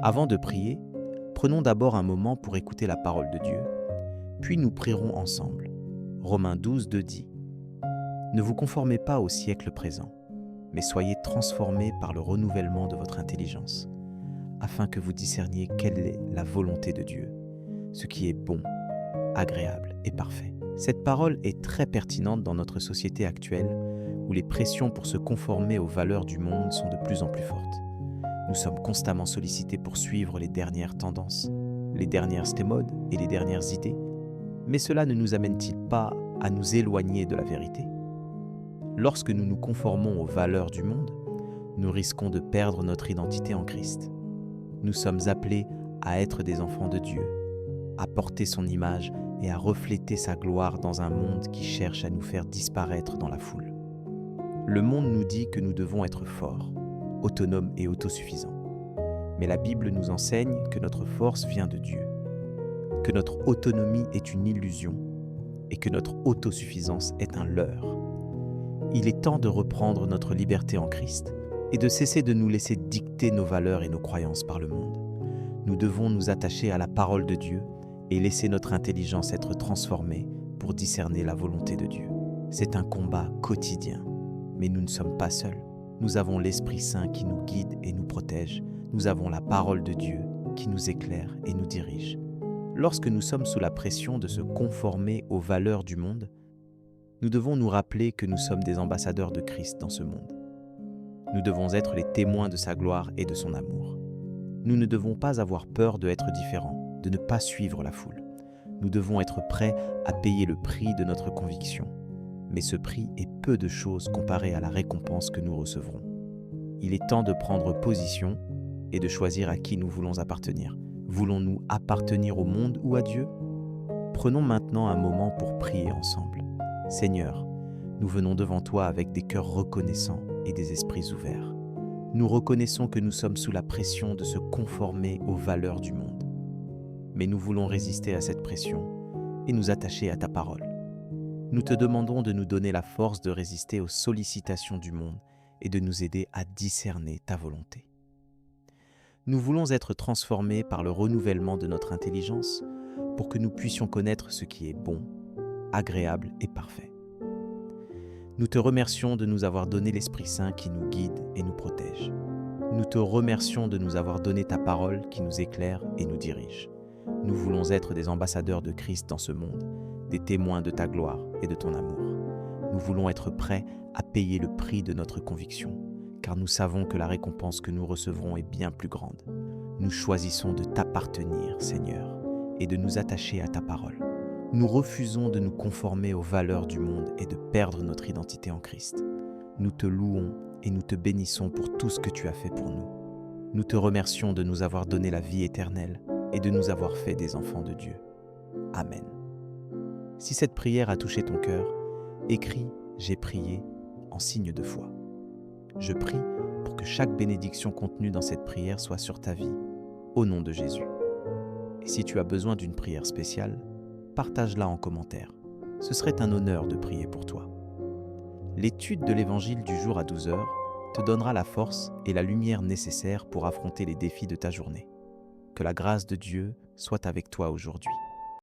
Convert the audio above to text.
Avant de prier, prenons d'abord un moment pour écouter la parole de Dieu, puis nous prierons ensemble. Romains 12:2 dit « Ne vous conformez pas au siècle présent, mais soyez transformés par le renouvellement de votre intelligence, afin que vous discerniez quelle est la volonté de Dieu, ce qui est bon, agréable et parfait. » Cette parole est très pertinente dans notre société actuelle où les pressions pour se conformer aux valeurs du monde sont de plus en plus fortes. Nous sommes constamment sollicités pour suivre les dernières tendances, les dernières modes et les dernières idées. Mais cela ne nous amène-t-il pas à nous éloigner de la vérité? Lorsque nous nous conformons aux valeurs du monde, nous risquons de perdre notre identité en Christ. Nous sommes appelés à être des enfants de Dieu, à porter son image et à refléter sa gloire dans un monde qui cherche à nous faire disparaître dans la foule. Le monde nous dit que nous devons être forts, autonomes et autosuffisants. Mais la Bible nous enseigne que notre force vient de Dieu, que notre autonomie est une illusion et que notre autosuffisance est un leurre. Il est temps de reprendre notre liberté en Christ et de cesser de nous laisser dicter nos valeurs et nos croyances par le monde. Nous devons nous attacher à la parole de Dieu et laisser notre intelligence être transformée pour discerner la volonté de Dieu. C'est un combat quotidien, mais nous ne sommes pas seuls. Nous avons l'Esprit Saint qui nous guide et nous protège. Nous avons la parole de Dieu qui nous éclaire et nous dirige. Lorsque nous sommes sous la pression de se conformer aux valeurs du monde, nous devons nous rappeler que nous sommes des ambassadeurs de Christ dans ce monde. Nous devons être les témoins de sa gloire et de son amour. Nous ne devons pas avoir peur d'être différents, de ne pas suivre la foule. Nous devons être prêts à payer le prix de notre conviction. Mais ce prix est peu de choses comparé à la récompense que nous recevrons. Il est temps de prendre position et de choisir à qui nous voulons appartenir. Voulons-nous appartenir au monde ou à Dieu? Prenons maintenant un moment pour prier ensemble. Seigneur, nous venons devant toi avec des cœurs reconnaissants et des esprits ouverts. Nous reconnaissons que nous sommes sous la pression de se conformer aux valeurs du monde. Mais nous voulons résister à cette pression et nous attacher à ta parole. Nous te demandons de nous donner la force de résister aux sollicitations du monde et de nous aider à discerner ta volonté. Nous voulons être transformés par le renouvellement de notre intelligence pour que nous puissions connaître ce qui est bon, agréable et parfait. Nous te remercions de nous avoir donné l'Esprit Saint qui nous guide et nous protège. Nous te remercions de nous avoir donné ta parole qui nous éclaire et nous dirige. Nous voulons être des ambassadeurs de Christ dans ce monde, des témoins de ta gloire et de ton amour. Nous voulons être prêts à payer le prix de notre conviction, car nous savons que la récompense que nous recevrons est bien plus grande. Nous choisissons de t'appartenir, Seigneur, et de nous attacher à ta parole. Nous refusons de nous conformer aux valeurs du monde et de perdre notre identité en Christ. Nous te louons et nous te bénissons pour tout ce que tu as fait pour nous. Nous te remercions de nous avoir donné la vie éternelle et de nous avoir fait des enfants de Dieu. Amen. Si cette prière a touché ton cœur, écris « J'ai prié » en signe de foi. Je prie pour que chaque bénédiction contenue dans cette prière soit sur ta vie, au nom de Jésus. Et si tu as besoin d'une prière spéciale, partage-la en commentaire. Ce serait un honneur de prier pour toi. L'étude de l'Évangile du jour à 12h te donnera la force et la lumière nécessaires pour affronter les défis de ta journée. Que la grâce de Dieu soit avec toi aujourd'hui.